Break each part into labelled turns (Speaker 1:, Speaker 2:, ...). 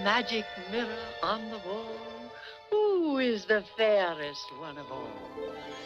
Speaker 1: magic mirror on the wall, who is the fairest one of all?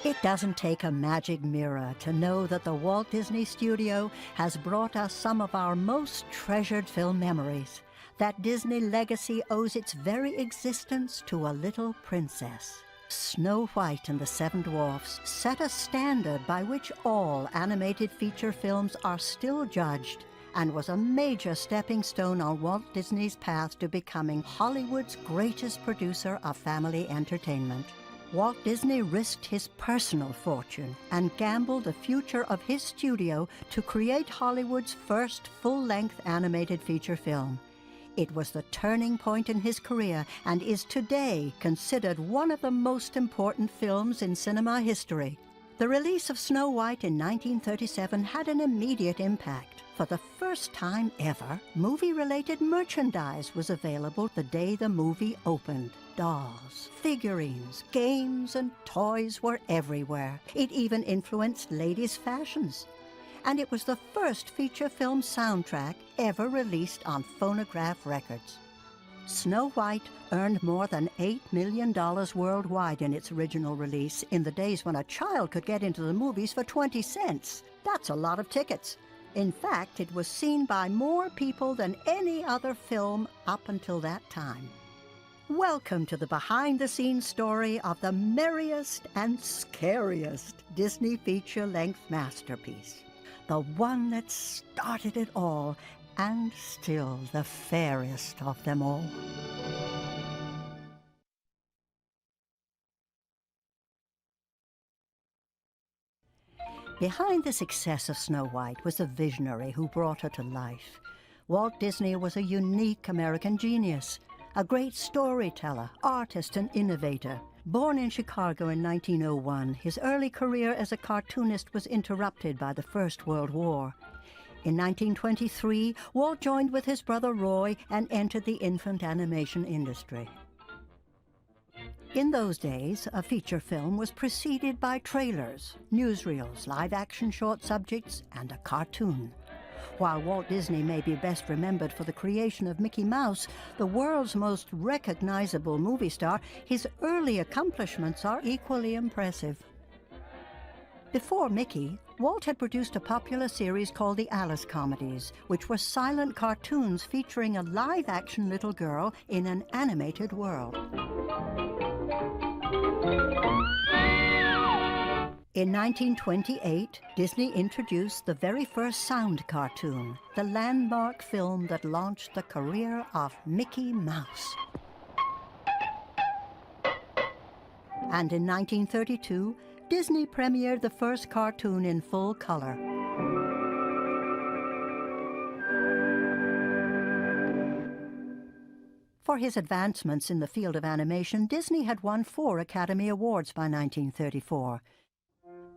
Speaker 2: It doesn't take a magic mirror to know that the Walt Disney Studio has brought us some of our most treasured film memories. That Disney legacy owes its very existence to a little princess. Snow White and the Seven Dwarfs set a standard by which all animated feature films are still judged, and was a major stepping stone on Walt Disney's path to becoming Hollywood's greatest producer of family entertainment. Walt Disney risked his personal fortune and gambled the future of his studio to create Hollywood's first full-length animated feature film. It was the turning point in his career and is today considered one of the most important films in cinema history. The release of Snow White in 1937 had an immediate impact. For the first time ever, movie-related merchandise was available the day the movie opened. Dolls, figurines, games, and toys were everywhere. It even influenced ladies' fashions. And it was the first feature film soundtrack ever released on phonograph records. Snow White earned more than $8 million worldwide in its original release in the days when a child could get into the movies for 20 cents. That's a lot of tickets. In fact, it was seen by more people than any other film up until that time. Welcome to the behind-the-scenes story of the merriest and scariest Disney feature-length masterpiece. The one that started it all, and still the fairest of them all. Behind the success of Snow White was a visionary who brought her to life. Walt Disney was a unique American genius, a great storyteller, artist, and innovator. Born in Chicago in 1901, his early career as a cartoonist was interrupted by the First World War. In 1923, Walt joined with his brother Roy and entered the infant animation industry. In those days, a feature film was preceded by trailers, newsreels, live-action short subjects, and a cartoon. While Walt Disney may be best remembered for the creation of Mickey Mouse, the world's most recognizable movie star, his early accomplishments are equally impressive. Before Mickey, Walt had produced a popular series called the Alice Comedies, which were silent cartoons featuring a live-action little girl in an animated world. In 1928, Disney introduced the very first sound cartoon, the landmark film that launched the career of Mickey Mouse. And in 1932, Disney premiered the first cartoon in full color. For his advancements in the field of animation, Disney had won 4 Academy Awards by 1934.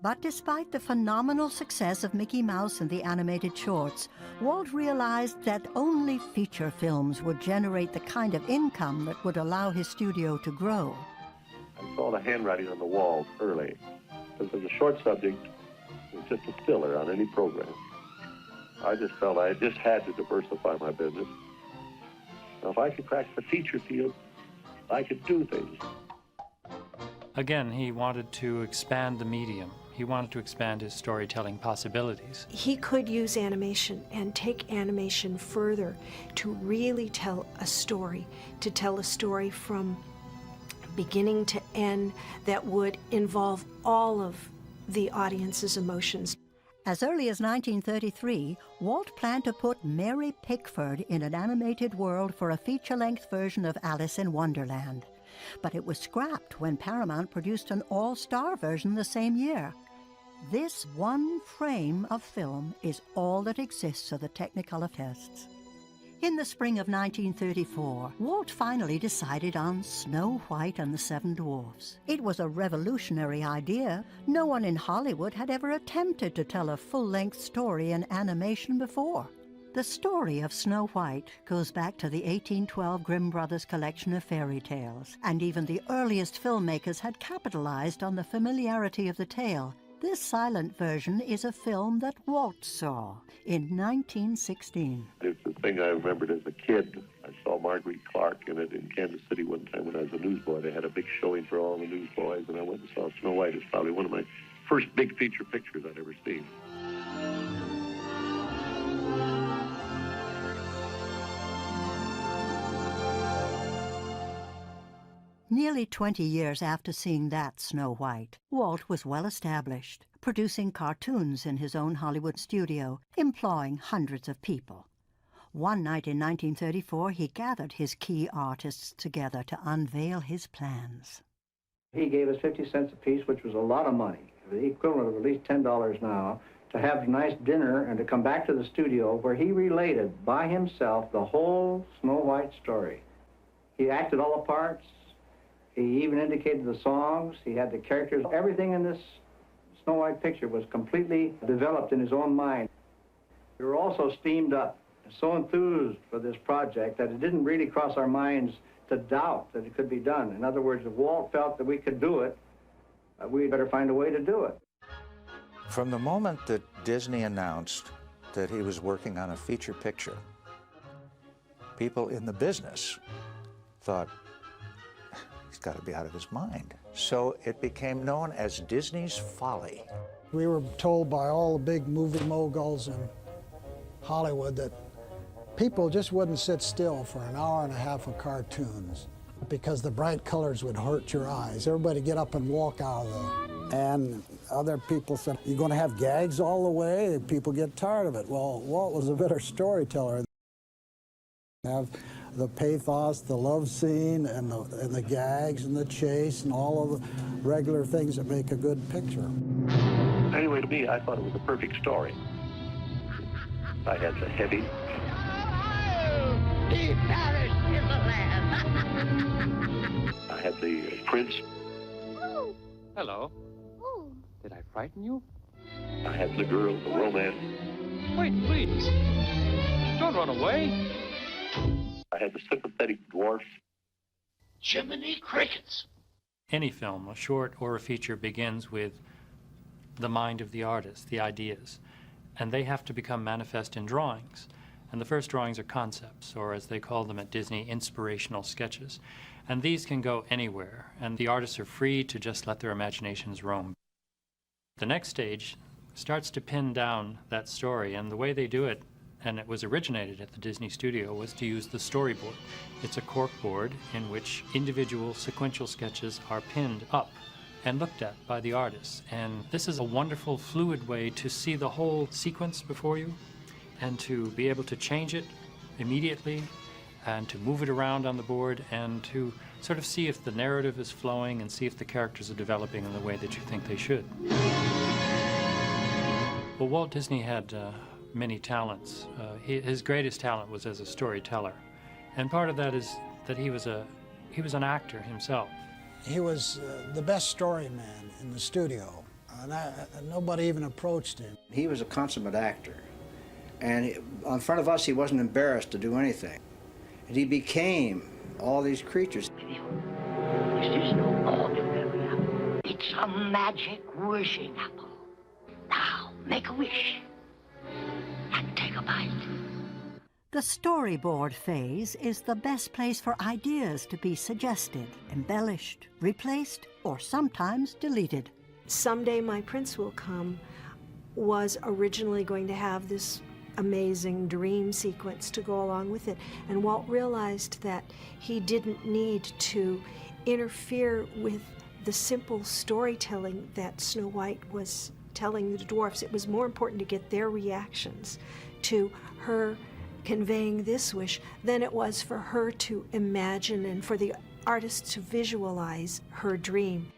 Speaker 2: But despite the phenomenal success of Mickey Mouse and the animated shorts, Walt realized that only feature films would generate the kind of income that would allow his studio to grow.
Speaker 3: I saw the handwriting on the wall early. Because as a short subject, it's just a filler on any program. I just felt I just had to diversify my business. Now, if I could crack the feature field, I could do things.
Speaker 4: Again, he wanted to expand the medium. He wanted to expand his storytelling possibilities.
Speaker 5: He could use animation and take animation further to really tell a story, to tell a story from beginning to end that would involve all of the audience's emotions.
Speaker 2: As early as 1933, Walt planned to put Mary Pickford in an animated world for a feature-length version of Alice in Wonderland. But it was scrapped when Paramount produced an all-star version the same year. This one frame of film is all that exists of the Technicolor tests. In the spring of 1934, Walt finally decided on Snow White and the Seven Dwarfs. It was a revolutionary idea. No one in Hollywood had ever attempted to tell a full-length story in animation before. The story of Snow White goes back to the 1812 Grimm Brothers collection of fairy tales, and even the earliest filmmakers had capitalized on the familiarity of the tale. This silent version is a film that Walt saw in 1916.
Speaker 3: It's the thing I remembered as a kid. I saw Marguerite Clark in it in Kansas City one time when I was a newsboy. They had a big showing for all the newsboys, and I went and saw Snow White. It's probably one of my first big feature pictures I'd ever seen.
Speaker 2: Nearly 20 years after seeing that Snow White, Walt was well established, producing cartoons in his own Hollywood studio, employing hundreds of people. One night in 1934, he gathered his key artists together to unveil his plans.
Speaker 6: He gave us 50 cents apiece, which was a lot of money, the equivalent of at least $10 now, to have a nice dinner and to come back to the studio where he related by himself the whole Snow White story. He acted all the parts. He even indicated the songs. He had the characters. Everything in this Snow White picture was completely developed in his own mind. We were also steamed up, so enthused for this project that it didn't really cross our minds to doubt that it could be done. In other words, if Walt felt that we could do it, we better find a way to do it.
Speaker 7: From the moment that Disney announced that he was working on a feature picture, people in the business thought, he's got to be out of his mind. So it became known as Disney's Folly.
Speaker 8: We were told by all the big movie moguls in Hollywood that people just wouldn't sit still for an hour and a half of cartoons because the bright colors would hurt your eyes. Everybody get up and walk out of there. And other people said, you're going to have gags all the way? People get tired of it. Well, Walt was a better storyteller. Have the pathos, the love scene, and the gags and the chase and all of the regular things that make a good picture.
Speaker 3: Anyway, to me, I thought it was a perfect story. I had the heavy.
Speaker 1: He perished in the land.
Speaker 3: I had the prince.
Speaker 1: Oh.
Speaker 9: Hello.
Speaker 1: Oh.
Speaker 9: Did I frighten you?
Speaker 3: I had the girl, the romance.
Speaker 9: Wait, please. Don't run away.
Speaker 3: I had the sympathetic dwarfs.
Speaker 1: Jiminy crickets.
Speaker 4: Any film, a short or a feature, begins with the mind of the artist, the ideas, and they have to become manifest in drawings. And the first drawings are concepts, or as they call them at Disney, inspirational sketches. And these can go anywhere, and the artists are free to just let their imaginations roam. The next stage starts to pin down that story, and the way they do it, and it was originated at the Disney studio, was to use the storyboard. It's a cork board in which individual sequential sketches are pinned up and looked at by the artists. And this is a wonderful, fluid way to see the whole sequence before you and to be able to change it immediately and to move it around on the board and to sort of see if the narrative is flowing and see if the characters are developing in the way that you think they should. Well, Walt Disney had many talents. His greatest talent was as a storyteller. And part of that is that he was an actor himself.
Speaker 8: He was the best story man in the studio. Nobody even approached him.
Speaker 6: He was a consummate actor. And in front of us, he wasn't embarrassed to do anything. And he became all these creatures.
Speaker 1: This is no ordinary apple. It's a magic wishing apple. Now, make a wish and take a bite.
Speaker 2: The storyboard phase is the best place for ideas to be suggested, embellished, replaced, or sometimes deleted.
Speaker 5: Someday My Prince Will Come was originally going to have this amazing dream sequence to go along with it. And Walt realized that he didn't need to interfere with the simple storytelling that Snow White was telling the dwarfs. It was more important to get their reactions to her conveying this wish than it was for her to imagine and for the artist to visualize her dream.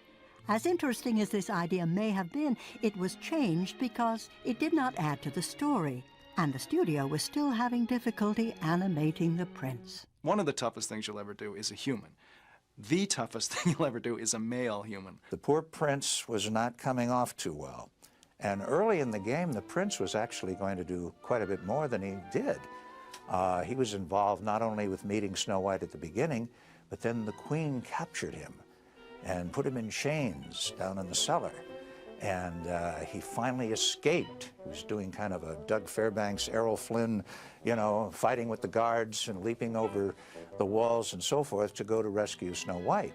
Speaker 2: As interesting as this idea may have been, it was changed because it did not add to the story, and the studio was still having difficulty animating the prince.
Speaker 10: One of the toughest things you'll ever do is a human. The toughest thing you'll ever do is a male human.
Speaker 7: The poor prince was not coming off too well. And early in the game, the prince was actually going to do quite a bit more than he did. He was involved not only with meeting Snow White at the beginning, but then the queen captured him and put him in chains down in the cellar. And he finally escaped. He was doing kind of a Doug Fairbanks, Errol Flynn, you know, fighting with the guards and leaping over the walls and so forth to go to rescue Snow White.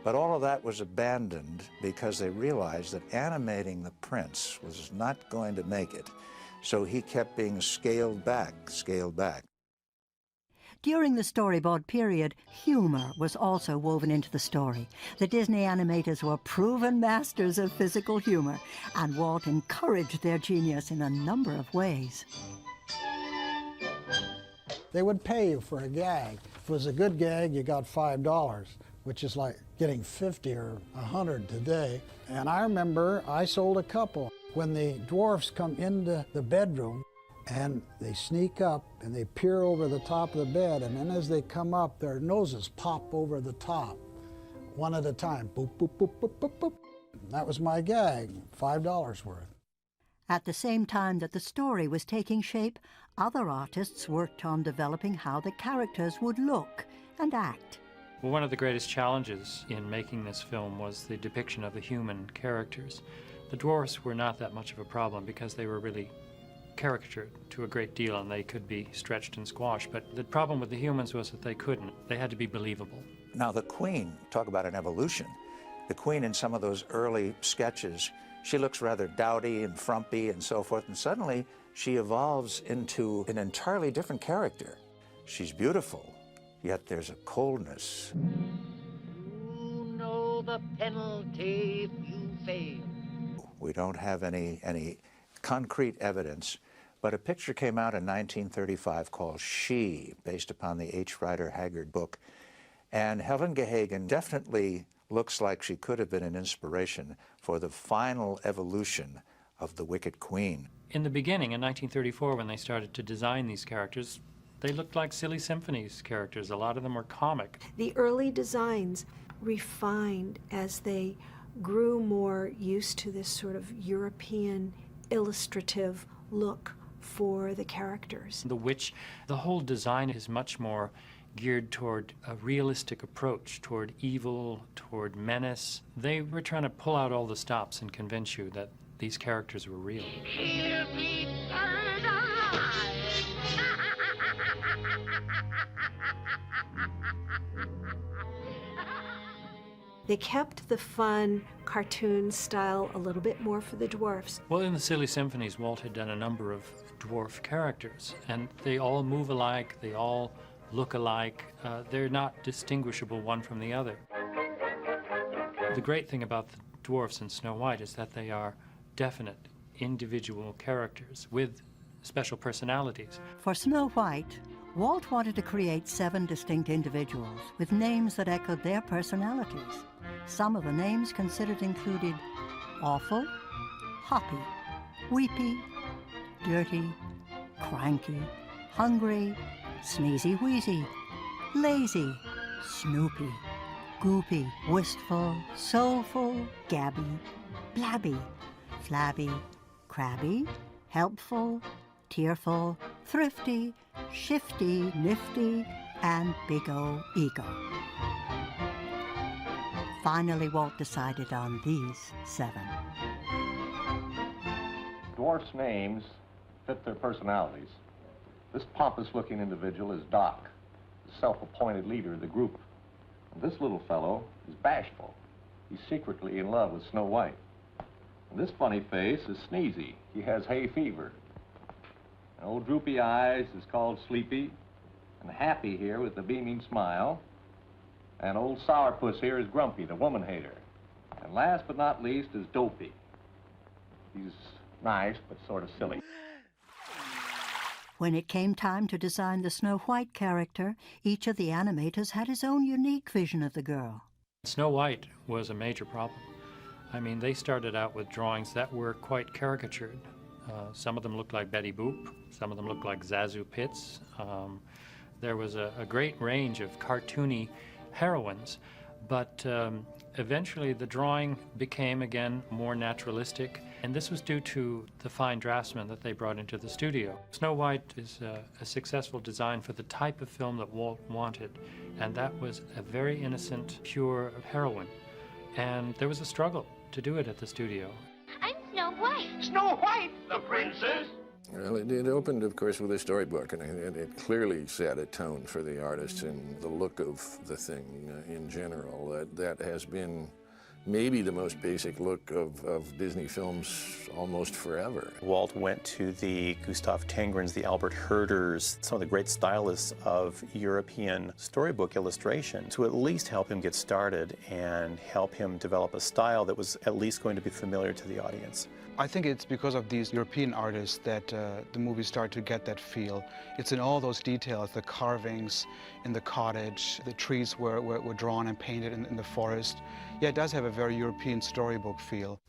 Speaker 7: But all of that was abandoned because they realized that animating the prince was not going to make it. So he kept being scaled back, scaled back.
Speaker 2: During the storyboard period, humor was also woven into the story. The Disney animators were proven masters of physical humor, and Walt encouraged their genius in a number of ways.
Speaker 8: They would pay you for a gag. If it was a good gag, you got $5, which is like getting 50 or 100 today. And I remember I sold a couple. When the dwarfs come into the bedroom, and they sneak up and they peer over the top of the bed, and then as they come up, their noses pop over the top, one at a time. Boop, boop, boop, boop, boop, boop. That was my gag, $5 worth.
Speaker 2: At the same time that the story was taking shape, other artists worked on developing how the characters would look and act.
Speaker 4: Well, one of the greatest challenges in making this film was the depiction of the human characters. The dwarfs were not that much of a problem because they were really caricatured to a great deal and they could be stretched and squashed. But the problem with the humans was that they couldn't. They had to be believable.
Speaker 7: Now the Queen, talk about an evolution. The Queen in some of those early sketches, she looks rather dowdy and frumpy and so forth, and suddenly she evolves into an entirely different character. She's beautiful, yet there's a coldness.
Speaker 1: You know the penalty if you fail.
Speaker 7: We don't have any concrete evidence, but a picture came out in 1935 called She, based upon the H. Rider Haggard book. And Helen Gahagan definitely looks like she could have been an inspiration for the final evolution of the Wicked Queen.
Speaker 4: In the beginning, in 1934, when they started to design these characters, they looked like Silly Symphonies characters. A lot of them were comic.
Speaker 5: The early designs refined as they grew more used to this sort of European illustrative look for the characters.
Speaker 4: The witch, the whole design is much more geared toward a realistic approach, toward evil, toward menace. They were trying to pull out all the stops and convince you that these characters were real.
Speaker 1: He'll be burned alive.
Speaker 5: They kept the fun cartoon style a little bit more for the dwarfs.
Speaker 4: Well, in the Silly Symphonies, Walt had done a number of dwarf characters, and they all move alike, they all look alike. They're not distinguishable one from the other. The great thing about the dwarfs in Snow White is that they are definite, individual characters with special personalities.
Speaker 2: For Snow White, Walt wanted to create 7 distinct individuals with names that echoed their personalities. Some of the names considered included Awful, Hoppy, Weepy, Dirty, Cranky, Hungry, Sneezy Wheezy, Lazy, Snoopy, Goopy, Wistful, Soulful, Gabby, Blabby, Flabby, Crabby, Helpful, Tearful, Thrifty, Shifty, Nifty, and Big O Ego. Finally, Walt decided on these 7.
Speaker 3: Dwarfs' names fit their personalities. This pompous-looking individual is Doc, the self-appointed leader of the group. And this little fellow is bashful. He's secretly in love with Snow White. And this funny face is Sneezy. He has hay fever. And old Droopy Eyes is called Sleepy. And Happy here with the beaming smile. And old Sourpuss here is Grumpy, the woman hater. And last but not least is Dopey. He's nice, but sort of silly.
Speaker 2: When it came time to design the Snow White character, each of the animators had his own unique vision of the girl.
Speaker 4: Snow White was a major problem. I mean, they started out with drawings that were quite caricatured. Some of them looked like Betty Boop, some of them looked like Zazu Pitts. There was a great range of cartoony heroines, but eventually the drawing became again more naturalistic, and this was due to the fine draftsmen that they brought into the studio. Snow White is a successful design for the type of film that Walt wanted, and that was a very innocent, pure heroine. And there was a struggle to do it at the studio.
Speaker 11: I'm Snow White.
Speaker 1: Snow White, the princess.
Speaker 12: Well, it opened, of course, with a storybook, and it clearly set a tone for the artists and the look of the thing in general. That has been maybe the most basic look of Disney films almost forever.
Speaker 13: Walt went to the Gustav Tengrens, the Albert Herders, some of the great stylists of European storybook illustration to at least help him get started and help him develop a style that was at least going to be familiar to the audience.
Speaker 14: I think it's because of these European artists that the movies start to get that feel. It's in all those details, the carvings in the cottage, the trees were drawn and painted in the forest. Yeah, it does have a very European storybook feel.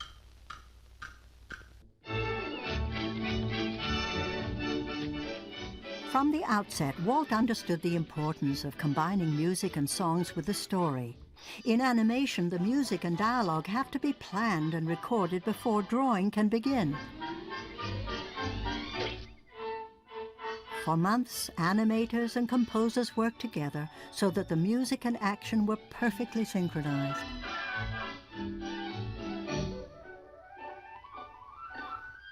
Speaker 2: From the outset, Walt understood the importance of combining music and songs with the story. In animation, the music and dialogue have to be planned and recorded before drawing can begin. For months, animators and composers worked together so that the music and action were perfectly synchronized.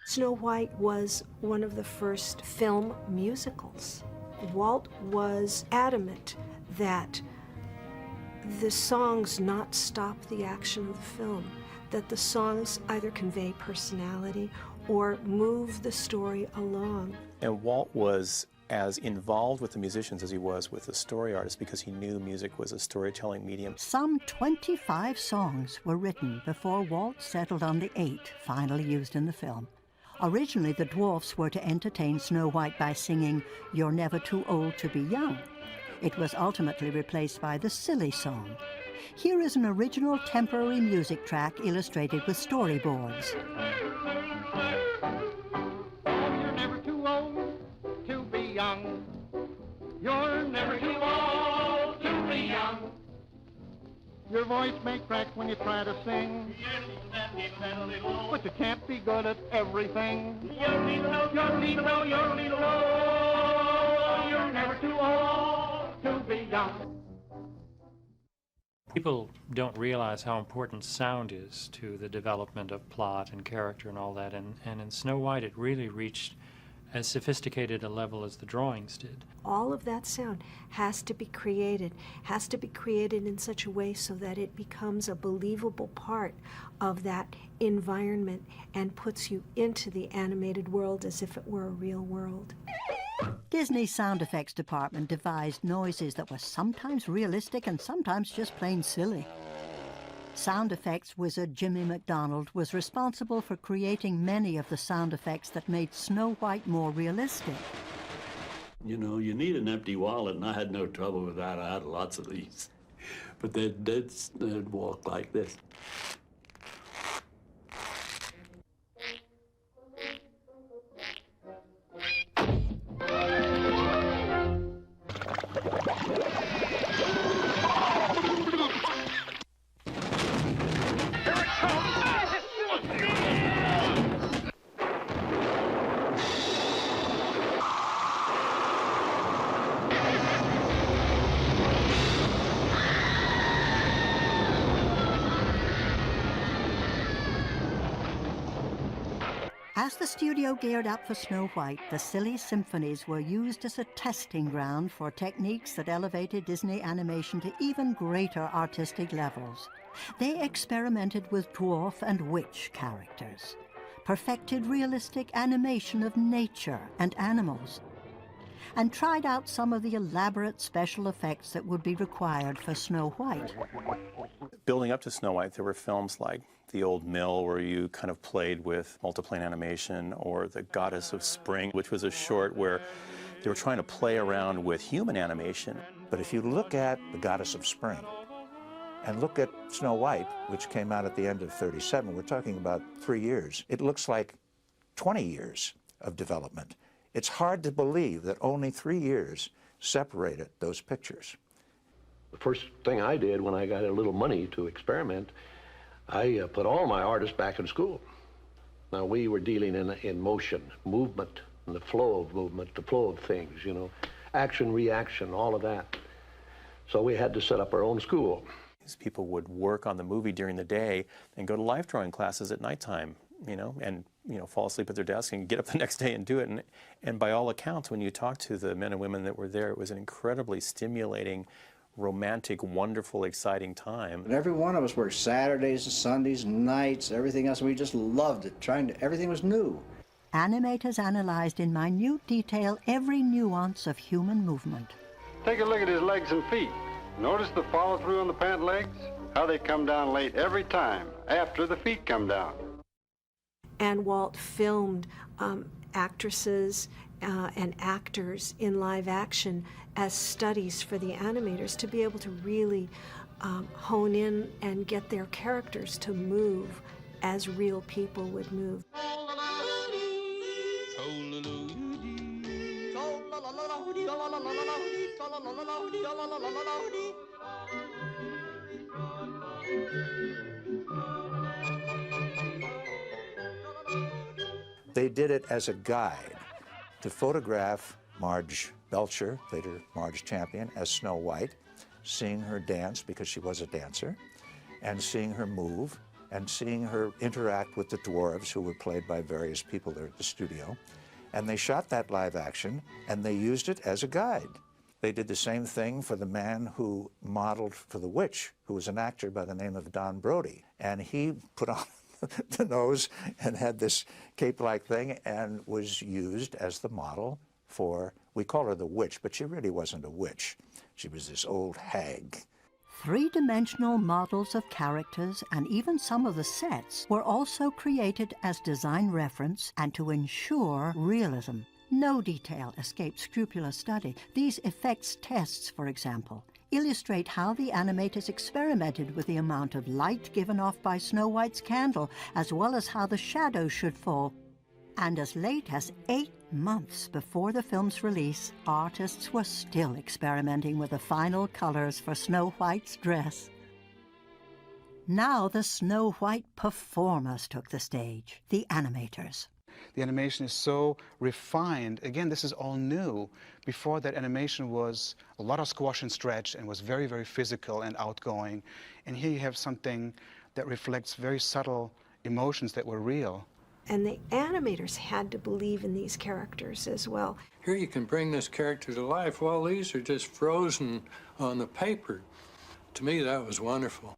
Speaker 5: Snow White was one of the first film musicals. Walt was adamant that the songs not stop the action of the film, that the songs either convey personality or move the story along.
Speaker 13: And Walt was as involved with the musicians as he was with the story artists because he knew music was a storytelling medium.
Speaker 2: Some 25 songs were written before Walt settled on the 8 finally used in the film. Originally, the Dwarfs were to entertain Snow White by singing "You're Never Too Old to Be Young." It was ultimately replaced by the Silly Song. Here is an original temporary music track illustrated with storyboards.
Speaker 1: You're never too old to be young. You're never too old to be young. Your voice may crack when you try to sing, but you can't be good at everything. You're never too old to be young.
Speaker 4: People don't realize how important sound is to the development of plot and character and all that, and in Snow White it really reached as sophisticated a level as the drawings did.
Speaker 5: All of that sound has to be created in such a way so that it becomes a believable part of that environment and puts you into the animated world as if it were a real world.
Speaker 2: Disney's sound effects department devised noises that were sometimes realistic and sometimes just plain silly. Sound effects wizard Jimmy McDonald was responsible for creating many of the sound effects that made Snow White more realistic.
Speaker 15: You know, you need an empty wallet, and I had no trouble with that. I had lots of these. But they'd walk like this.
Speaker 2: As the studio geared up for Snow White, the Silly Symphonies were used as a testing ground for techniques that elevated Disney animation to even greater artistic levels. They experimented with dwarf and witch characters, perfected realistic animation of nature and animals, and tried out some of the elaborate special effects that would be required for Snow White.
Speaker 13: Building up to Snow White, there were films like The Old Mill, where you kind of played with multiplane animation, or The Goddess of Spring, which was a short where they were trying to play around with human animation.
Speaker 7: But if you look at The Goddess of Spring and look at Snow White, which came out at the end of '37, we're talking about 3 years, it looks like 20 years of development. It's hard to believe that only 3 years separated those pictures.
Speaker 3: The first thing I did when I got a little money to experiment, I put all my artists back in school. Now, we were dealing in motion, movement, and the flow of movement, the flow of things, you know, action, reaction, all of that. So we had to set up our own school.
Speaker 13: People would work on the movie during the day and go to life drawing classes at nighttime. and fall asleep at their desk and get up the next day and do it. And by all accounts, when you talk to the men and women that were there, it was an incredibly stimulating, romantic, wonderful, exciting time.
Speaker 6: And every one of us worked Saturdays and Sundays, nights, everything else. We just loved it. Everything was new.
Speaker 2: Animators analyzed in minute detail every nuance of human movement.
Speaker 11: Take a look at his legs and feet. Notice the follow through on the pant legs? How they come down late every time, after the feet come down.
Speaker 5: And Walt filmed actresses and actors in live action as studies for the animators to be able to really hone in and get their characters to move as real people would move.
Speaker 7: They did it as a guide to photograph Marge Belcher, later Marge Champion, as Snow White, seeing her dance because she was a dancer, and seeing her move, and seeing her interact with the dwarves who were played by various people there at the studio. And they shot that live action, and they used it as a guide. They did the same thing for the man who modeled for the witch, who was an actor by the name of Don Brody. And he put on the nose and had this cape-like thing and was used as the model for, we call her the witch, but she really wasn't a witch. She was this old hag.
Speaker 2: Three-dimensional models of characters and even some of the sets were also created as design reference and to ensure realism. No detail escaped scrupulous study. These effects tests, for example, illustrate how the animators experimented with the amount of light given off by Snow White's candle, as well as how the shadows should fall. And as late as 8 months before the film's release, artists were still experimenting with the final colors for Snow White's dress. Now the Snow White performers took the stage, the animators.
Speaker 14: The animation is so refined. Again, this is all new. Before that, animation was a lot of squash and stretch and was very, very physical and outgoing. And here you have something that reflects very subtle emotions that were real.
Speaker 5: And the animators had to believe in these characters as well.
Speaker 16: Here you can bring this character to life. Well, these are just frozen on the paper. To me, that was wonderful.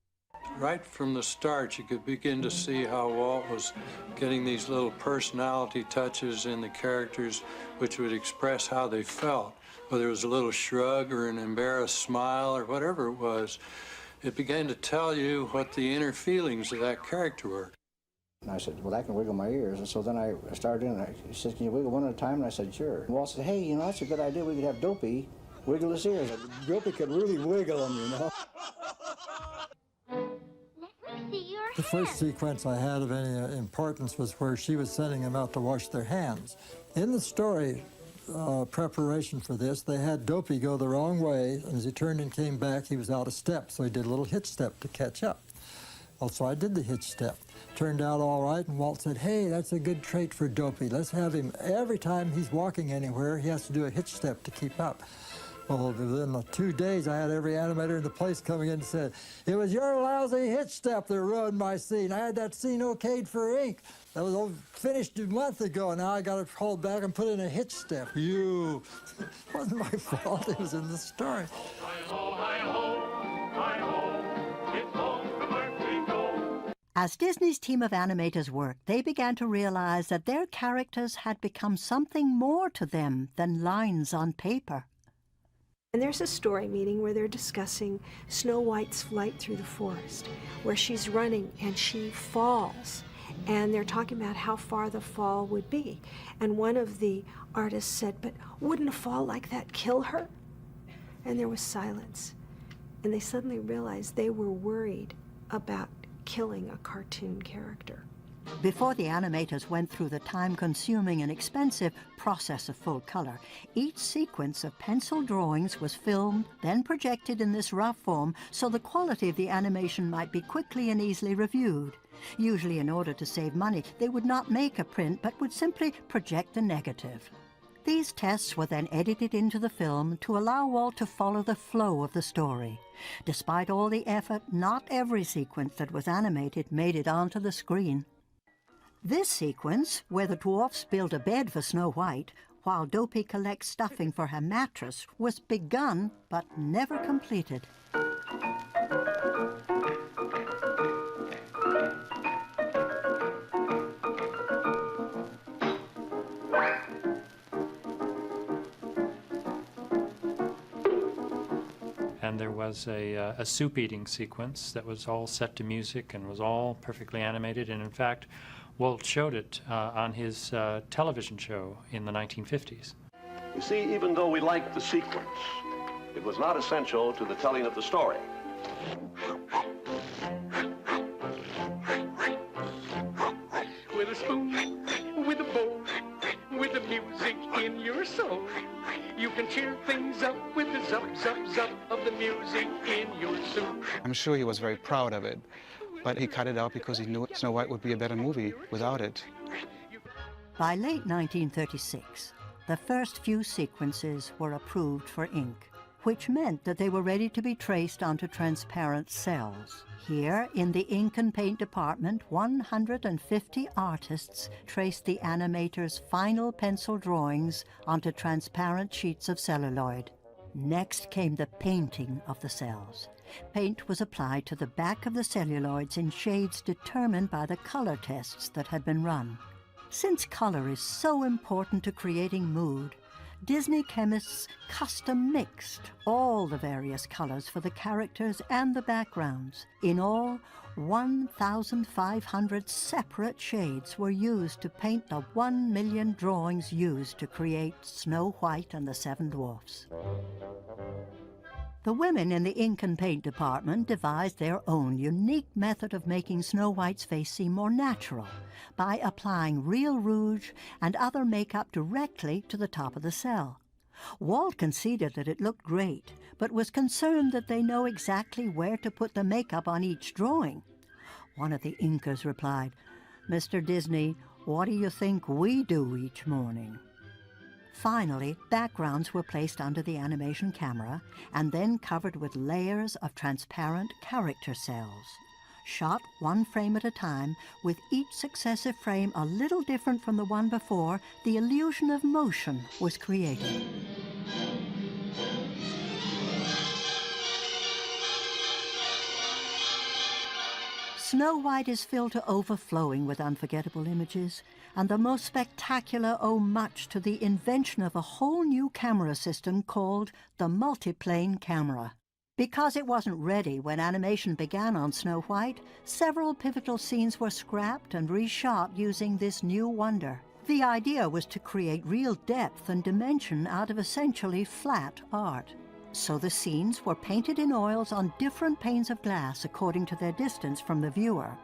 Speaker 16: Right from the start, you could begin to see how Walt was getting these little personality touches in the characters which would express how they felt. Whether it was a little shrug or an embarrassed smile or whatever it was, it began to tell you what the inner feelings of that character were.
Speaker 6: And I said, well, I can wiggle my ears. And so then I started doing it. He said, can you wiggle one at a time? And I said, sure. And Walt said, hey, that's a good idea. We could have Dopey wiggle his ears. Dopey could really wiggle them,
Speaker 17: The first sequence I had of any importance was where she was sending them out to wash their hands. In the story preparation for this, they had Dopey go the wrong way, and as he turned and came back, he was out of step, so he did a little hitch step to catch up. Well, so I did the hitch step. Turned out all right, and Walt said, hey, that's a good trait for Dopey. Let's have him, every time he's walking anywhere, he has to do a hitch step to keep up. Well, within 2 days, I had every animator in the place coming in and said, it was your lousy hitch step that ruined my scene. I had that scene okayed for ink. That was finished a month ago, and now I got to hold back and put in a hitch step. It wasn't my fault. It was in the story.
Speaker 2: As Disney's team of animators worked, they began to realize that their characters had become something more to them than lines on paper.
Speaker 5: And there's a story meeting where they're discussing Snow White's flight through the forest, where she's running and she falls. And they're talking about how far the fall would be. And one of the artists said, but wouldn't a fall like that kill her? And there was silence. And they suddenly realized they were worried about killing a cartoon character.
Speaker 2: Before the animators went through the time-consuming and expensive process of full color, each sequence of pencil drawings was filmed, then projected in this rough form so the quality of the animation might be quickly and easily reviewed. Usually, in order to save money, they would not make a print, but would simply project a negative. These tests were then edited into the film to allow Walt to follow the flow of the story. Despite all the effort, not every sequence that was animated made it onto the screen. This sequence, where the dwarfs build a bed for Snow White while Dopey collects stuffing for her mattress, was begun but never completed.
Speaker 4: And there was a soup-eating sequence that was all set to music and was all perfectly animated. And in fact, Walt showed it on his television show in the 1950s.
Speaker 3: You see, even though we liked the sequence, it was not essential to the telling of the story.
Speaker 18: With a spoon, with a bowl, with the music in your soul, you can cheer things up with the zup, zup, zup of the music in your soup.
Speaker 14: I'm sure he was very proud of it, but he cut it out because he knew Snow White would be a better movie without it.
Speaker 2: By late 1936, the first few sequences were approved for ink, which meant that they were ready to be traced onto transparent cells. Here, in the ink and paint department, 150 artists traced the animator's final pencil drawings onto transparent sheets of celluloid. Next came the painting of the cells. Paint was applied to the back of the celluloids in shades determined by the color tests that had been run. Since color is so important to creating mood, Disney chemists custom mixed all the various colors for the characters and the backgrounds. In all, 1,500 separate shades were used to paint the 1 million drawings used to create Snow White and the Seven Dwarfs. The women in the ink and paint department devised their own unique method of making Snow White's face seem more natural by applying real rouge and other makeup directly to the top of the cell. Walt conceded that it looked great, but was concerned that they know exactly where to put the makeup on each drawing. One of the inkers replied, "Mr. Disney, what do you think we do each morning?" Finally, backgrounds were placed under the animation camera and then covered with layers of transparent character cells. Shot one frame at a time, with each successive frame a little different from the one before, the illusion of motion was created. Snow White is filled to overflowing with unforgettable images, and the most spectacular owe much to the invention of a whole new camera system called the multiplane camera. Because it wasn't ready when animation began on Snow White, several pivotal scenes were scrapped and reshot using this new wonder. The idea was to create real depth and dimension out of essentially flat art. So the scenes were painted in oils on different panes of glass according to their distance from the viewer.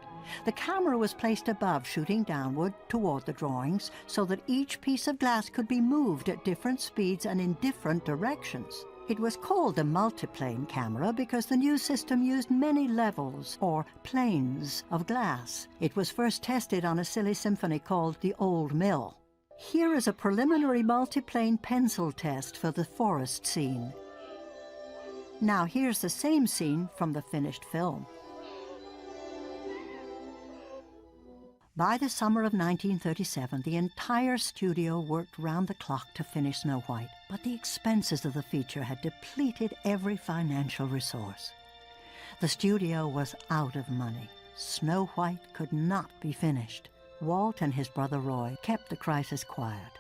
Speaker 2: The camera was placed above, shooting downward toward the drawings, so that each piece of glass could be moved at different speeds and in different directions. It was called the multiplane camera because the new system used many levels, or planes, of glass. It was first tested on a silly symphony called The Old Mill. Here is a preliminary multiplane pencil test for the forest scene. Now here's the same scene from the finished film. By the summer of 1937, the entire studio worked round the clock to finish Snow White, but the expenses of the feature had depleted every financial resource. The studio was out of money. Snow White could not be finished. Walt and his brother Roy kept the crisis quiet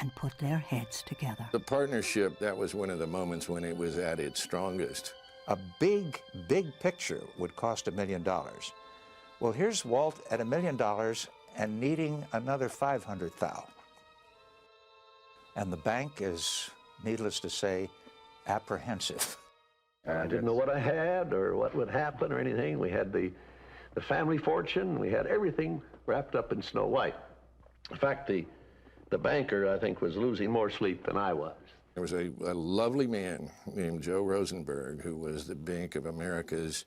Speaker 2: and put their heads together.
Speaker 12: The partnership, that was one of the moments when it was at its strongest.
Speaker 7: A big, big picture would cost $1 million. Well, here's Walt at $1 million and needing another $500,000. And the bank is, needless to say, apprehensive.
Speaker 3: I didn't know what I had or what would happen or anything. We had the family fortune. We had everything wrapped up in Snow White. In fact, the banker, I think, was losing more sleep than I was.
Speaker 12: There was a lovely man named Joe Rosenberg, who was the Bank of America's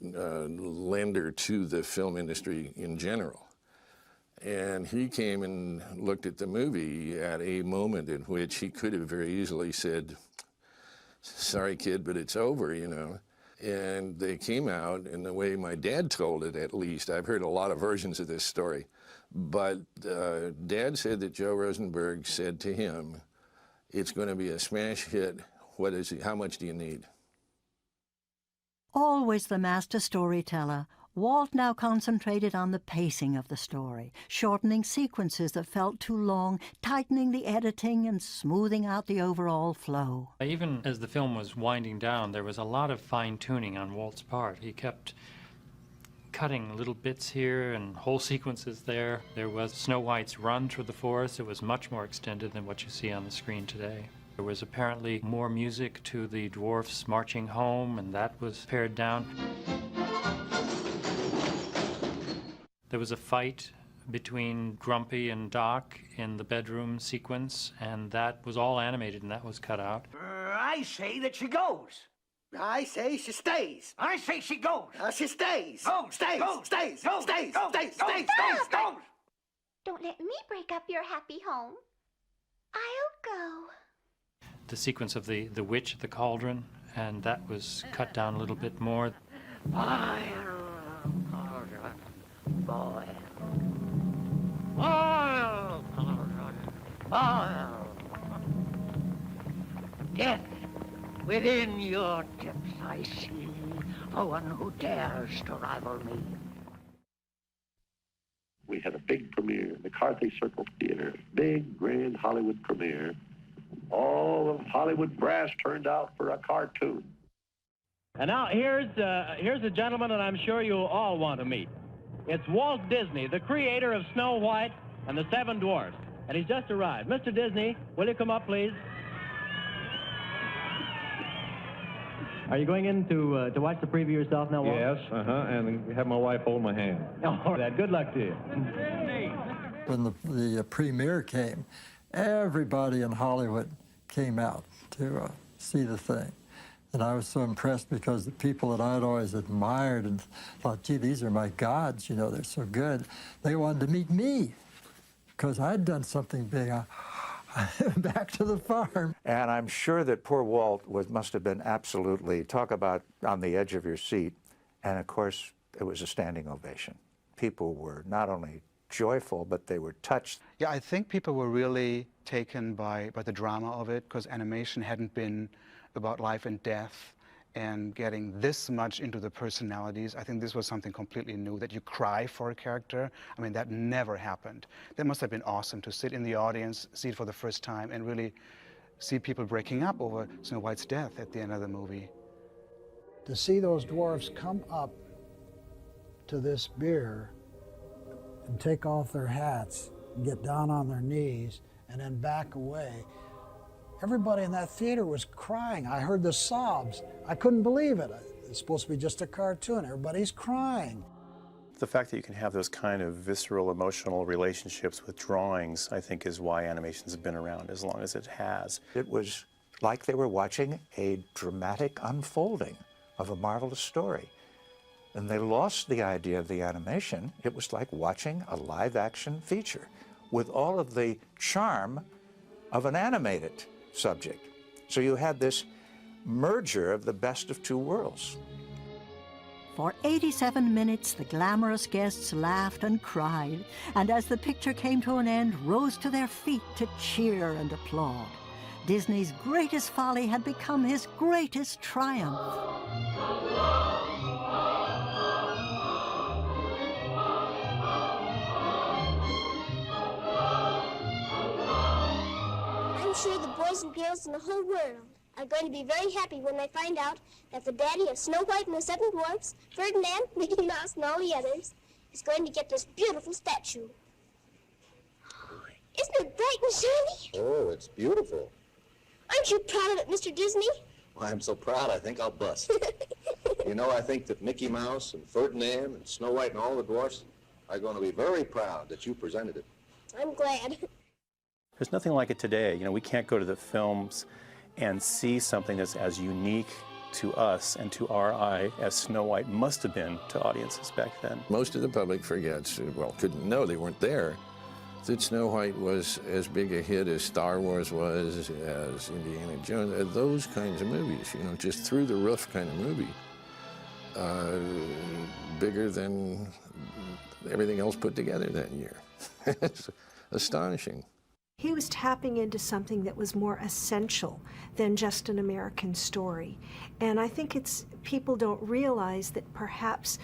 Speaker 12: lender to the film industry in general. And he came and looked at the movie at a moment in which he could have very easily said, "Sorry, kid, but it's over," you know. And they came out, and the way my dad told it, at least, I've heard a lot of versions of this story, But Dad said that Joe Rosenberg said to him, "It's going to be a smash hit. What is it? How much do you need?"
Speaker 2: Always the master storyteller, Walt now concentrated on the pacing of the story, shortening sequences that felt too long, tightening the editing, and smoothing out the overall flow.
Speaker 4: Even as the film was winding down, there was a lot of fine-tuning on Walt's part. He kept cutting little bits here and whole sequences there. There was Snow White's run through the forest. It was much more extended than what you see on the screen today. There was apparently more music to the dwarfs marching home, and that was pared down. There was a fight between Grumpy and Doc in the bedroom sequence, and that was all animated, and that was cut out.
Speaker 19: I say that she goes.
Speaker 20: I say she stays.
Speaker 19: I say she goes.
Speaker 20: She stays.
Speaker 19: Goes.
Speaker 20: Stays.
Speaker 19: Goes.
Speaker 20: Stays.
Speaker 19: Goes.
Speaker 20: Stays.
Speaker 19: Goes.
Speaker 20: Stays.
Speaker 19: Goes.
Speaker 20: Stays.
Speaker 19: Goes.
Speaker 20: Stays.
Speaker 19: Goes.
Speaker 21: Don't let me break up your happy home. I'll go.
Speaker 4: The sequence of the witch at the cauldron, and that was cut down a little bit more.
Speaker 19: Death within your depths I see, for one who dares to rival me.
Speaker 3: We had a big premiere, McCarthy Circle Theater, big, grand Hollywood premiere. All of Hollywood brass turned out for a cartoon.
Speaker 22: And now here's a gentleman that I'm sure you all want to meet. It's Walt Disney, the creator of Snow White and the Seven Dwarfs. And he's just arrived. Mr. Disney, will you come up, please? Are you going in to watch the preview yourself now, Walt?
Speaker 23: Yes, and have my wife hold my hand.
Speaker 22: All right, good luck to you.
Speaker 17: When the premiere came, everybody in Hollywood came out to see the thing. And I was so impressed because the people that I'd always admired and thought, gee, these are my gods, you know, they're so good. They wanted to meet me because I'd done something big. Back to the farm.
Speaker 7: And I'm sure that poor Walt must have been absolutely, talk about on the edge of your seat. And of course, it was a standing ovation. People were not only joyful, but they were touched.
Speaker 14: Yeah, I think people were really taken by the drama of it, because animation hadn't been about life and death and getting this much into the personalities. I think this was something completely new, that you cry for a character. I mean, that never happened. That must have been awesome to sit in the audience, see it for the first time, and really see people breaking up over Snow White's death at the end of the movie.
Speaker 8: To see those dwarfs come up to this bier and take off their hats and get down on their knees and then back away. Everybody in that theater was crying. I heard the sobs. I couldn't believe it. It's supposed to be just a cartoon. Everybody's crying.
Speaker 13: The fact that you can have those kind of visceral, emotional relationships with drawings, I think, is why animation's been around as long as it has.
Speaker 7: It was like they were watching a dramatic unfolding of a marvelous story. And they lost the idea of the animation. It was like watching a live-action feature with all of the charm of an animated subject. So you had this merger of the best of two worlds.
Speaker 2: For 87 minutes, the glamorous guests laughed and cried, and as the picture came to an end, rose to their feet to cheer and applaud. Disney's greatest folly had become his greatest triumph.
Speaker 24: I'm sure the boys and girls in the whole world are going to be very happy when they find out that the daddy of Snow White and the Seven Dwarfs, Ferdinand, Mickey Mouse, and all the others, is going to get this beautiful statue. Isn't it bright and shiny?
Speaker 25: Oh, it's beautiful.
Speaker 24: Aren't you proud of it, Mr. Disney?
Speaker 25: Well, I'm so proud I think I'll bust. You know, I think that Mickey Mouse and Ferdinand and Snow White and all the dwarfs are going to be very proud that you presented it.
Speaker 24: I'm glad.
Speaker 13: There's nothing like it today. You know, we can't go to the films and see something that's as unique to us and to our eye as Snow White must have been to audiences back then.
Speaker 12: Most of the public forgets, well, couldn't know, they weren't there, that Snow White was as big a hit as Star Wars was, as Indiana Jones, those kinds of movies, you know, just through the roof kind of movie. Bigger than everything else put together that year. It's astonishing.
Speaker 5: He was tapping into something that was more essential than just an American story. And I think people don't realize that perhaps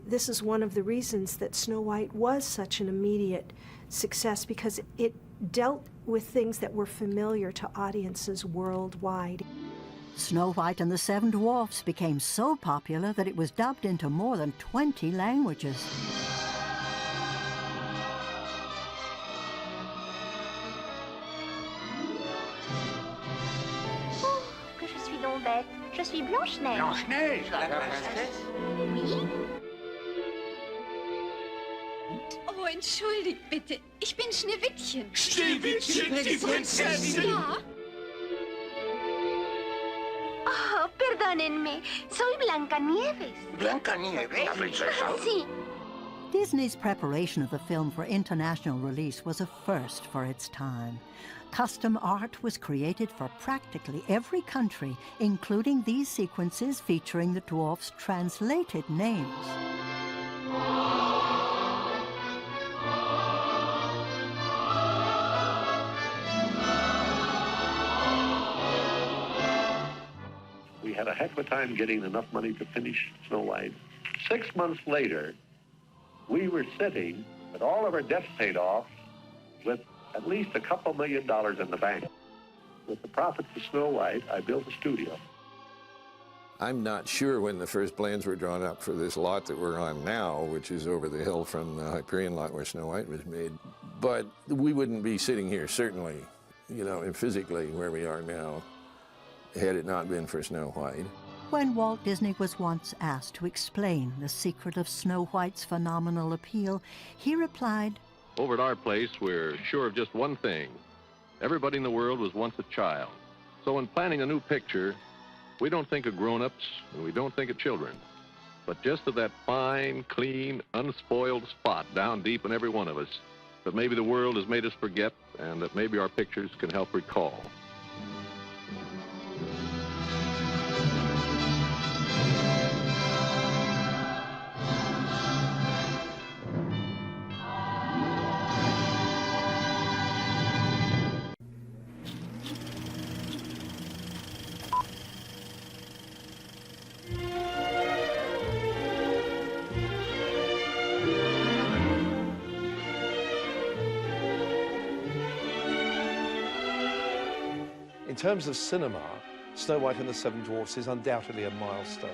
Speaker 5: this is one of the reasons that Snow White was such an immediate success, because it dealt with things that were familiar to audiences worldwide.
Speaker 2: Snow White and the Seven Dwarfs became so popular that it was dubbed into more than 20 languages.
Speaker 21: Oh, que je suis donc bête. Je suis Blanche-Neige.
Speaker 20: Blanche-Neige, la princesse?
Speaker 21: Oui.
Speaker 1: Oh, entschuldigt bitte. Ich bin Schneewittchen.
Speaker 20: Schneewittchen, die Prinzessin?
Speaker 1: Ja.
Speaker 21: Oh, perdónenme. Soy Blancanieves.
Speaker 20: Blancanieves, la princesa?
Speaker 21: Sí.
Speaker 2: Disney's preparation of the film for international release was a first for its time. Custom art was created for practically every country, including these sequences featuring the dwarfs' translated names.
Speaker 3: We had a heck of a time getting enough money to finish Snow White. 6 months later, we were sitting with all of our debts paid off with at least a couple $1 million in the bank. With the profits of Snow White, I built a studio.
Speaker 12: I'm not sure when the first plans were drawn up for this lot that we're on now, which is over the hill from the Hyperion lot where Snow White was made. But we wouldn't be sitting here, certainly, you know, and physically where we are now, had it not been for Snow White.
Speaker 2: When Walt Disney was once asked to explain the secret of Snow White's phenomenal appeal, he replied,
Speaker 9: "Over at our place, we're sure of just one thing. Everybody in the world was once a child. So in planning a new picture, we don't think of grown-ups and we don't think of children, but just of that fine, clean, unspoiled spot down deep in every one of us that maybe the world has made us forget and that maybe our pictures can help recall."
Speaker 10: In terms of cinema, Snow White and the Seven Dwarfs is undoubtedly a milestone.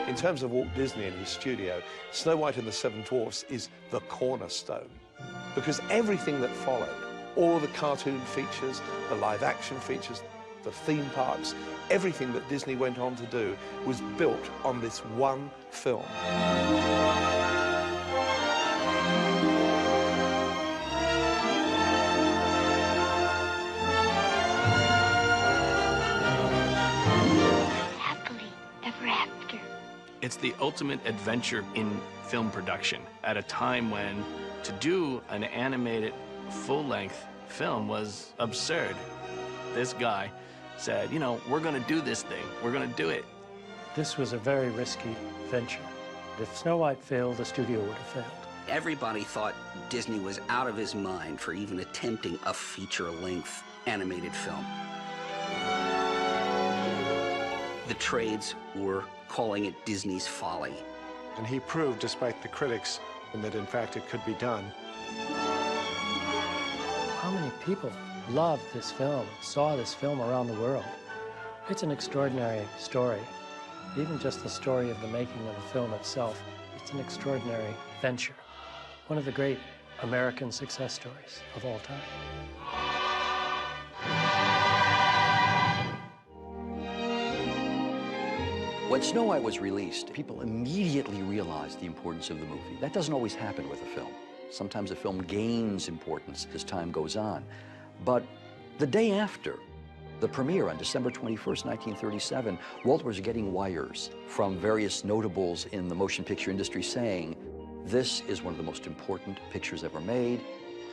Speaker 10: In terms of Walt Disney and his studio, Snow White and the Seven Dwarfs is the cornerstone, because everything that followed, all the cartoon features, the live-action features, the theme parks, everything that Disney went on to do was built on this one film.
Speaker 11: It's the ultimate adventure in film production at a time when to do an animated full-length film was absurd. This guy said, you know, we're going to do this thing. We're going to do it.
Speaker 4: This was a very risky venture. If Snow White failed, the studio would have failed.
Speaker 15: Everybody thought Disney was out of his mind for even attempting a feature-length animated film. The trades were calling it Disney's folly.
Speaker 10: And he proved, despite the critics, that in fact it could be done.
Speaker 4: How many people loved this film, saw this film around the world? It's an extraordinary story. Even just the story of the making of the film itself, it's an extraordinary venture. One of the great American success stories of all time.
Speaker 26: When Snow White was released, people immediately realized the importance of the movie. That doesn't always happen with a film. Sometimes a film gains importance as time goes on. But the day after the premiere on December 21st, 1937, Walt was getting wires from various notables in the motion picture industry saying, this is one of the most important pictures ever made.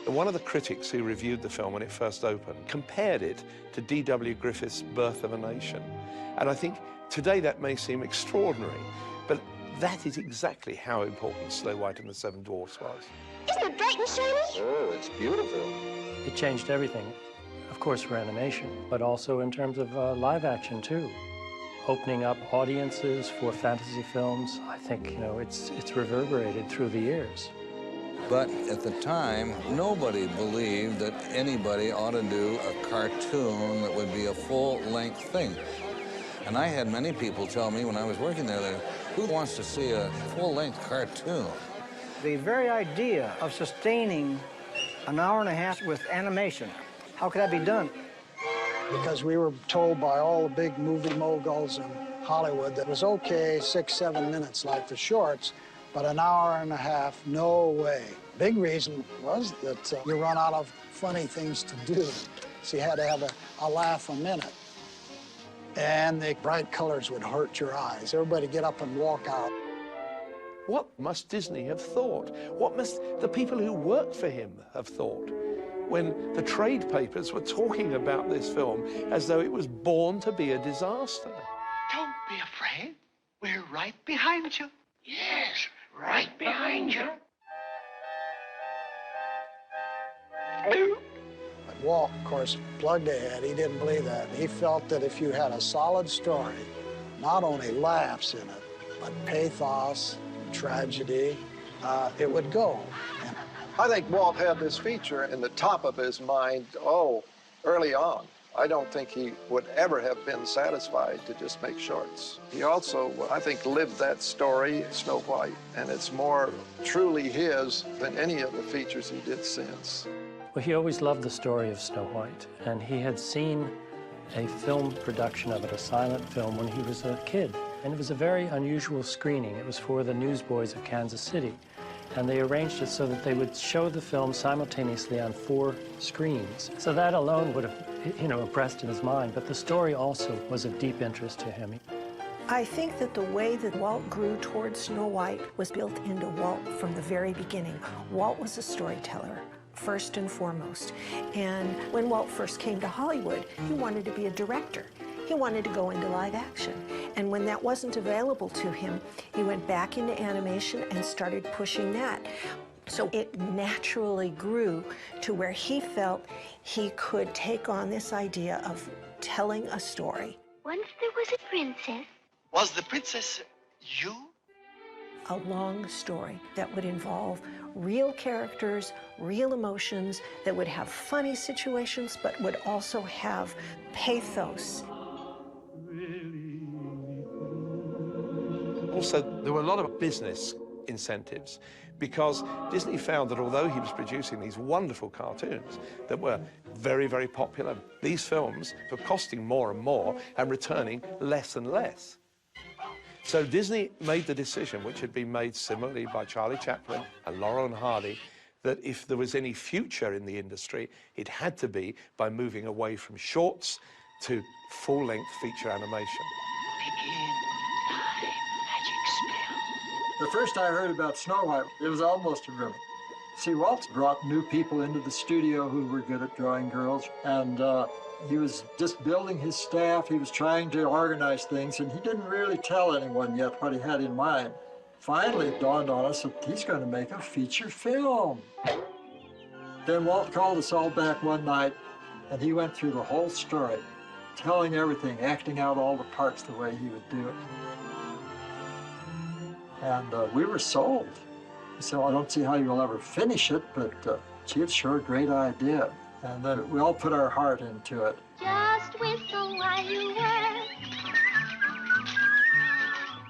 Speaker 10: One of the critics who reviewed the film when it first opened compared it to D.W. Griffith's Birth of a Nation. And I think today that may seem extraordinary, but that is exactly how important Snow White and the Seven Dwarfs was.
Speaker 24: Isn't it bright and shiny?
Speaker 25: Oh, it's beautiful.
Speaker 4: It changed everything, of course, for animation, but also in terms of live action, too. Opening up audiences for fantasy films, I think, you know, it's reverberated through the years.
Speaker 6: But at the time, nobody believed that anybody ought to do a cartoon that would be a full-length thing. And I had many people tell me when I was working there that, who wants to see a full-length cartoon?
Speaker 16: The very idea of sustaining an hour and a half with animation, how could that be done?
Speaker 8: Because we were told by all the big movie moguls in Hollywood that it was okay 6, 7 minutes like the shorts, but an hour and a half, no way. Big reason was that you run out of funny things to do. So you had to have a laugh a minute. And the bright colors would hurt your eyes. Everybody get up and walk out.
Speaker 10: What must Disney have thought? What must the people who work for him have thought when the trade papers were talking about this film as though it was born to be a disaster?
Speaker 20: Don't be afraid. We're right behind you. Yes, right behind you.
Speaker 8: Walt, of course, plugged ahead. He didn't believe that. He felt that if you had a solid story, not only laughs in it, but pathos, tragedy, it would go.
Speaker 18: I think Walt had this feature in the top of his mind, early on. I don't think he would ever have been satisfied to just make shorts. He also, I think, lived that story, Snow White, and it's more truly his than any of the features he did since.
Speaker 4: Well, he always loved the story of Snow White, and he had seen a film production of it, a silent film, when he was a kid. And it was a very unusual screening. It was for the Newsboys of Kansas City. And they arranged it so that they would show the film simultaneously on 4 screens. So that alone would have, you know, impressed in his mind, but the story also was of deep interest to him.
Speaker 5: I think that the way that Walt grew towards Snow White was built into Walt from the very beginning. Walt was a storyteller, first and foremost. And when Walt first came to Hollywood, he wanted to be a director. He wanted to go into live action. And when that wasn't available to him, he went back into animation and started pushing that. So it naturally grew to where he felt he could take on this idea of telling a story.
Speaker 21: Once there was a princess.
Speaker 20: Was the princess you?
Speaker 5: A long story that would involve real characters, real emotions, that would have funny situations, but would also have pathos.
Speaker 10: Also, there were a lot of business incentives because Disney found that although he was producing these wonderful cartoons that were very, very popular, these films were costing more and more and returning less and less. So Disney made the decision, which had been made similarly by Charlie Chaplin and Laurel and Hardy, that if there was any future in the industry, it had to be by moving away from shorts to full-length feature animation.
Speaker 17: The first I heard about Snow White, it was almost a rumor. See, Walt brought new people into the studio who were good at drawing girls, and he was just building his staff. He was trying to organize things, and he didn't really tell anyone yet what he had in mind. Finally, it dawned on us that he's going to make a feature film. Then Walt called us all back one night, and he went through the whole story, telling everything, acting out all the parts the way he would do it. And we were sold. So I don't see how you'll ever finish it, but gee, it's sure a great idea. And then we all put our heart into it.
Speaker 21: Just whistle while you work.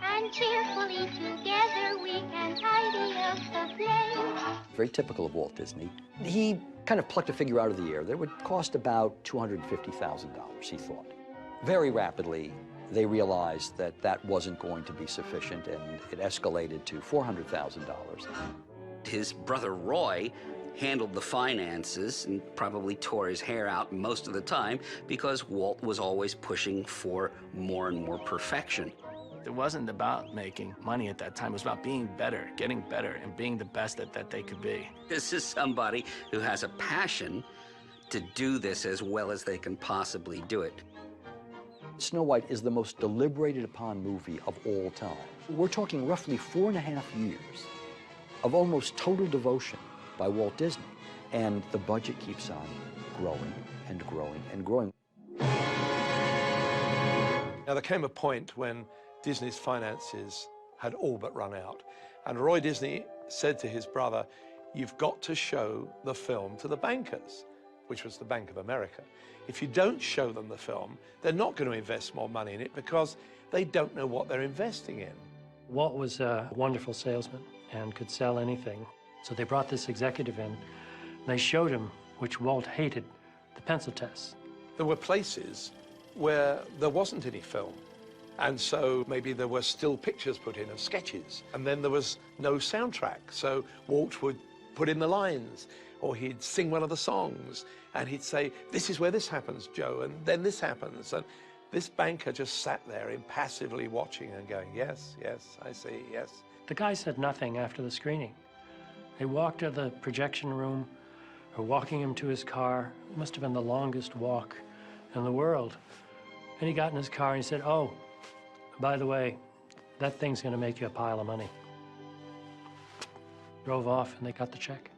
Speaker 21: And cheerfully together we can tidy up the place.
Speaker 26: Very typical of Walt Disney. He kind of plucked a figure out of the air that would cost about $250,000, he thought. Very rapidly, they realized that that wasn't going to be sufficient, and it escalated to $400,000.
Speaker 15: His brother Roy handled the finances and probably tore his hair out most of the time because Walt was always pushing for more and more perfection.
Speaker 11: It wasn't about making money at that time. It was about being better, getting better, and being the best that they could be.
Speaker 15: This is somebody who has a passion to do this as well as they can possibly do it.
Speaker 26: Snow White is the most deliberated upon movie of all time. We're talking roughly 4.5 years of almost total devotion by Walt Disney. And the budget keeps on growing and growing and growing.
Speaker 10: Now, there came a point when Disney's finances had all but run out. And Roy Disney said to his brother, "You've got to show the film to the bankers," which was the Bank of America. If you don't show them the film, they're not going to invest more money in it because they don't know what they're investing in.
Speaker 4: Walt was a wonderful salesman and could sell anything. So they brought this executive in. They showed him, which Walt hated, the pencil tests.
Speaker 10: There were places where there wasn't any film. And so maybe there were still pictures put in of sketches. And then there was no soundtrack. So Walt would put in the lines, or he'd sing one of the songs, and he'd say, "This is where this happens, Joe, and then this happens." And this banker just sat there impassively watching and going, "Yes, yes, I see, yes."
Speaker 4: The guy said nothing after the screening. They walked to the projection room, or walking him to his car. It must have been the longest walk in the world. And he got in his car and he said, "Oh, by the way, that thing's going to make you a pile of money." Drove off and they got the check.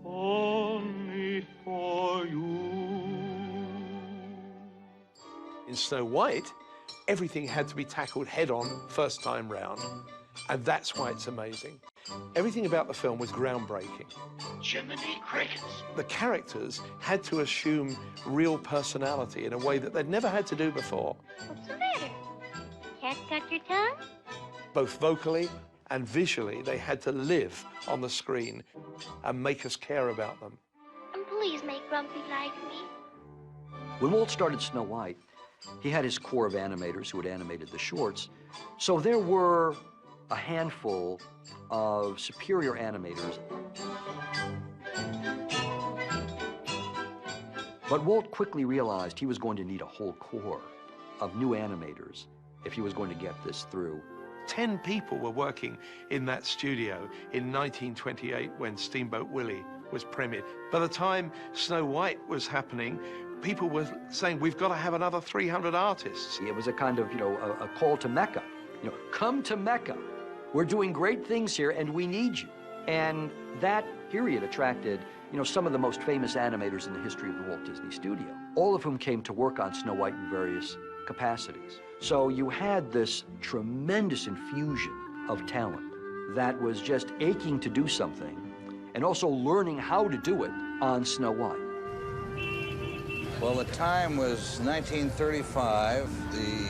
Speaker 10: Only for you. In Snow White, everything had to be tackled head-on first time round. And that's why it's amazing. Everything about the film was groundbreaking.
Speaker 20: Jiminy Crickets.
Speaker 10: The characters had to assume real personality in a way that they'd never had to do before.
Speaker 21: What's the matter? Cat got your tongue?
Speaker 10: Both vocally and visually, they had to live on the screen and make us care about them.
Speaker 21: And please make Grumpy like me.
Speaker 26: When Walt started Snow White, he had his core of animators who had animated the shorts. So there were a handful of superior animators. But Walt quickly realized he was going to need a whole core of new animators if he was going to get this through.
Speaker 10: 10 people were working in that studio in 1928 when Steamboat Willie was premiered. By the time Snow White was happening, people were saying, "We've got to have another 300 artists."
Speaker 26: It was a kind of, a call to Mecca. Come to Mecca. We're doing great things here and we need you. And that period attracted, some of the most famous animators in the history of the Walt Disney Studio, all of whom came to work on Snow White in various capacities. So you had this tremendous infusion of talent that was just aching to do something and also learning how to do it on Snow White.
Speaker 6: Well, the time was 1935. The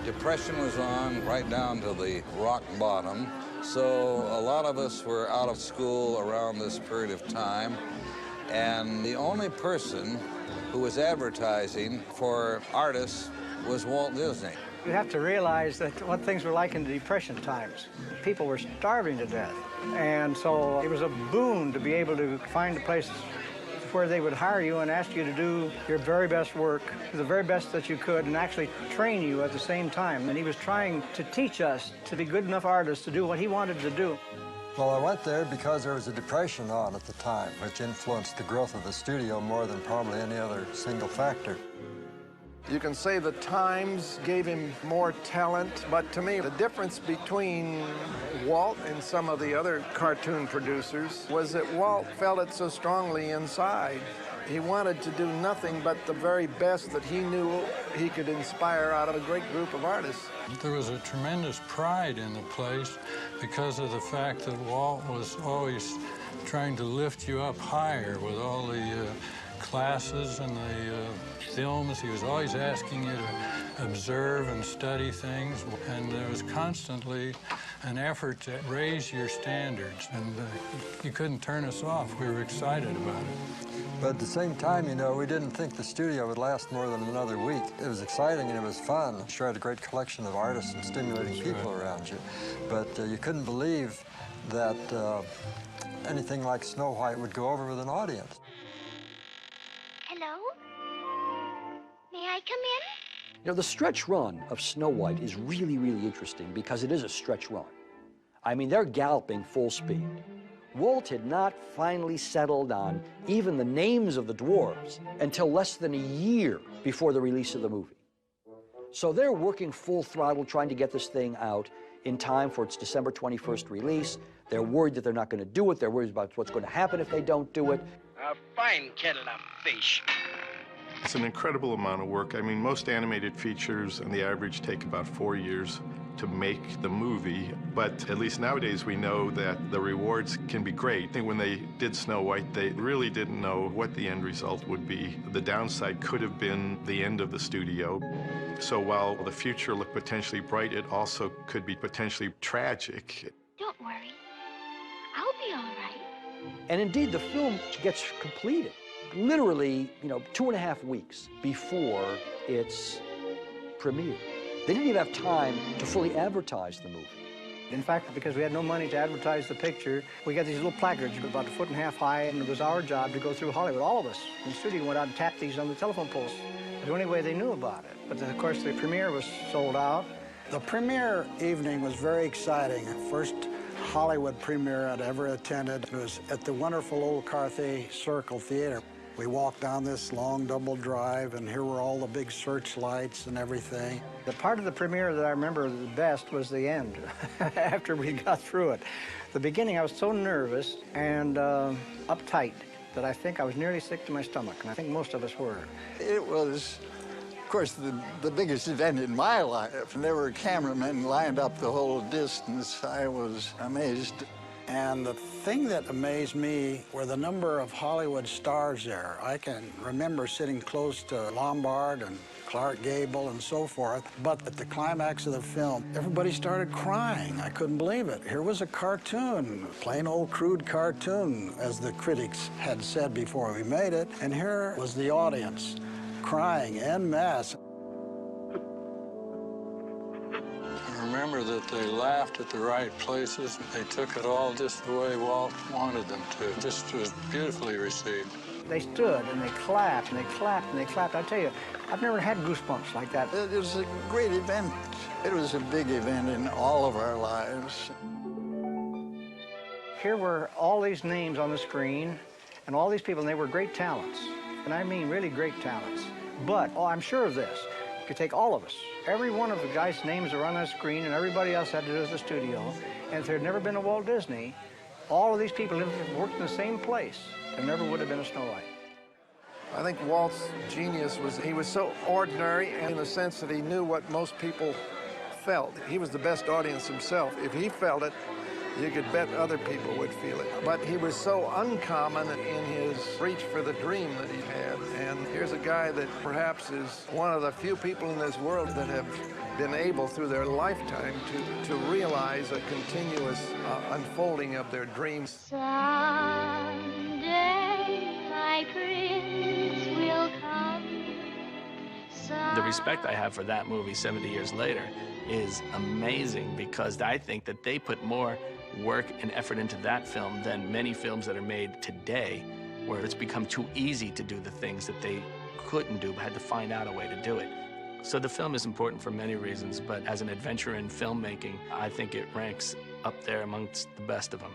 Speaker 6: Depression was on right down to the rock bottom. So a lot of us were out of school around this period of time. And the only person who was advertising for artists was Walt Disney.
Speaker 16: You have to realize that what things were like in the Depression times. People were starving to death. And so it was a boon to be able to find a place where they would hire you and ask you to do your very best work, the very best that you could, and actually train you at the same time. And he was trying to teach us to be good enough artists to do what he wanted to do.
Speaker 17: Well, I went there because there was a depression on at the time, which influenced the growth of the studio more than probably any other single factor.
Speaker 18: You can say the times gave him more talent, but to me, the difference between Walt and some of the other cartoon producers was that Walt felt it so strongly inside. He wanted to do nothing but the very best that he knew he could inspire out of a great group of artists.
Speaker 7: There was a tremendous pride in the place because of the fact that Walt was always trying to lift you up higher with all the classes and the films. He was always asking you to observe and study things, and there was constantly an effort to raise your standards, and you couldn't turn us off. We were excited about it.
Speaker 17: But at the same time, we didn't think the studio would last more than another week. It was exciting and it was fun. Sure had a great collection of artists and stimulating people around you. But you couldn't believe that anything like Snow White would go over with an audience.
Speaker 21: Hello? May I come in?
Speaker 26: The stretch run of Snow White is really, really interesting because it is a stretch run. I mean, they're galloping full speed. Walt had not finally settled on even the names of the dwarves until less than a year before the release of the movie. So they're working full throttle trying to get this thing out in time for its December 21st release. They're worried that they're not going to do it. They're worried about what's going to happen if they don't do it.
Speaker 1: A fine kettle of fish.
Speaker 13: It's an incredible amount of work. I mean, most animated features on the average take about 4 years to make the movie, but at least nowadays we know that the rewards can be great. I think when they did Snow White, they really didn't know what the end result would be. The downside could have been the end of the studio. So while the future looked potentially bright, it also could be potentially tragic.
Speaker 21: Don't worry. I'll be all right.
Speaker 26: And indeed, the film gets completed literally, 2.5 weeks before its premiere. They didn't even have time to fully advertise the movie.
Speaker 16: In fact, because we had no money to advertise the picture, we got these little placards about 1.5 feet high, and it was our job to go through Hollywood. All of us in the studio went out and tapped these on the telephone poles. It was the only way they knew about it. But of course, the premiere was sold out.
Speaker 8: The premiere evening was very exciting. First Hollywood premiere I'd ever attended. It was at the wonderful old Carthay Circle Theater. We walked down this long double drive, and here were all the big searchlights and everything.
Speaker 16: The part of the premiere that I remember the best was the end, after we got through it. The beginning, I was so nervous and uptight that I think I was nearly sick to my stomach, and I think most of us were.
Speaker 14: It was, of course, the biggest event in my life, and there were cameramen lined up the whole distance. I was amazed.
Speaker 8: And the thing that amazed me were the number of Hollywood stars there. I can remember sitting close to Lombard and Clark Gable and so forth, but at the climax of the film, everybody started crying. I couldn't believe it. Here was a cartoon, plain old crude cartoon, as the critics had said before we made it, and here was the audience crying en masse.
Speaker 7: Remember that they laughed at the right places. They took it all just the way Walt wanted them to. Just was beautifully received.
Speaker 16: They stood and they clapped and they clapped and they clapped. I tell you, I've never had goosebumps like that.
Speaker 14: It was a great event. It was a big event in all of our lives.
Speaker 16: Here were all these names on the screen and all these people, and they were great talents. And I mean really great talents. But, I'm sure of this, you could take all of us. Every one of the guys' names are on that screen, and everybody else had to do is the studio. And if there had never been a Walt Disney, all of these people worked in the same place. There never would have been a Snow White.
Speaker 18: I think Walt's genius was he was so ordinary in the sense that he knew what most people felt. He was the best audience himself. If he felt it, you could bet other people would feel it. But he was so uncommon in his reach for the dream that he had. And here's a guy that perhaps is one of the few people in this world that have been able through their lifetime to realize a continuous unfolding of their dreams.
Speaker 21: Someday my prince will come.
Speaker 11: The respect I have for that movie 70 years later is amazing, because I think that they put more work and effort into that film than many films that are made today, where it's become too easy to do the things that they couldn't do, but had to find out a way to do it. So the film is important for many reasons, but as an adventure in filmmaking, I think it ranks up there amongst the best of them.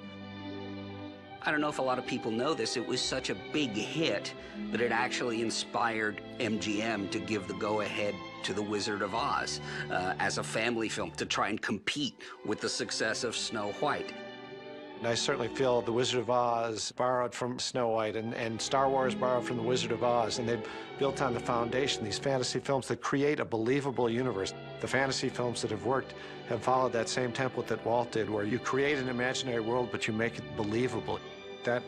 Speaker 15: I don't know if a lot of people know this, it was such a big hit that it actually inspired MGM to give the go-ahead to The Wizard of Oz as a family film to try and compete with the success of Snow White.
Speaker 10: And I certainly feel The Wizard of Oz borrowed from Snow White, and Star Wars borrowed from The Wizard of Oz, and they built on the foundation these fantasy films that create a believable universe. The fantasy films that have worked have followed that same template that Walt did, where you create an imaginary world, but you make it believable. That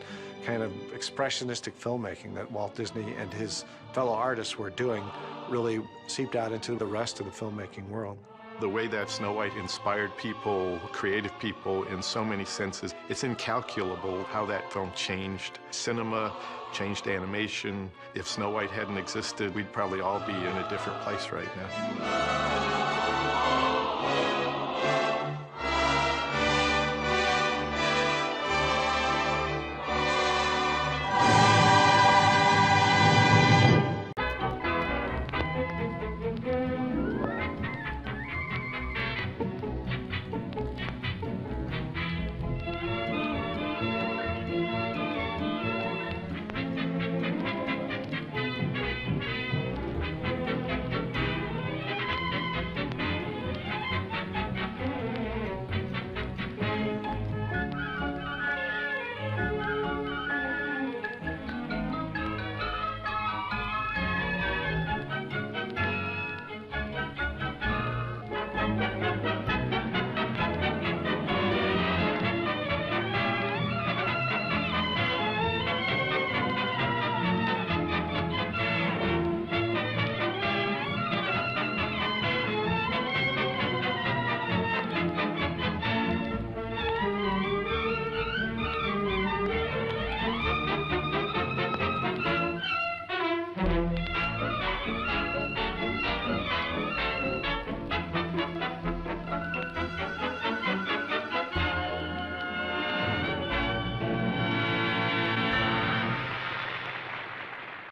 Speaker 10: kind of expressionistic filmmaking that Walt Disney and his fellow artists were doing really seeped out into the rest of the filmmaking world.
Speaker 13: The way that Snow White inspired people, creative people in so many senses, it's incalculable how that film changed cinema, changed animation. If Snow White hadn't existed, we'd probably all be in a different place right now.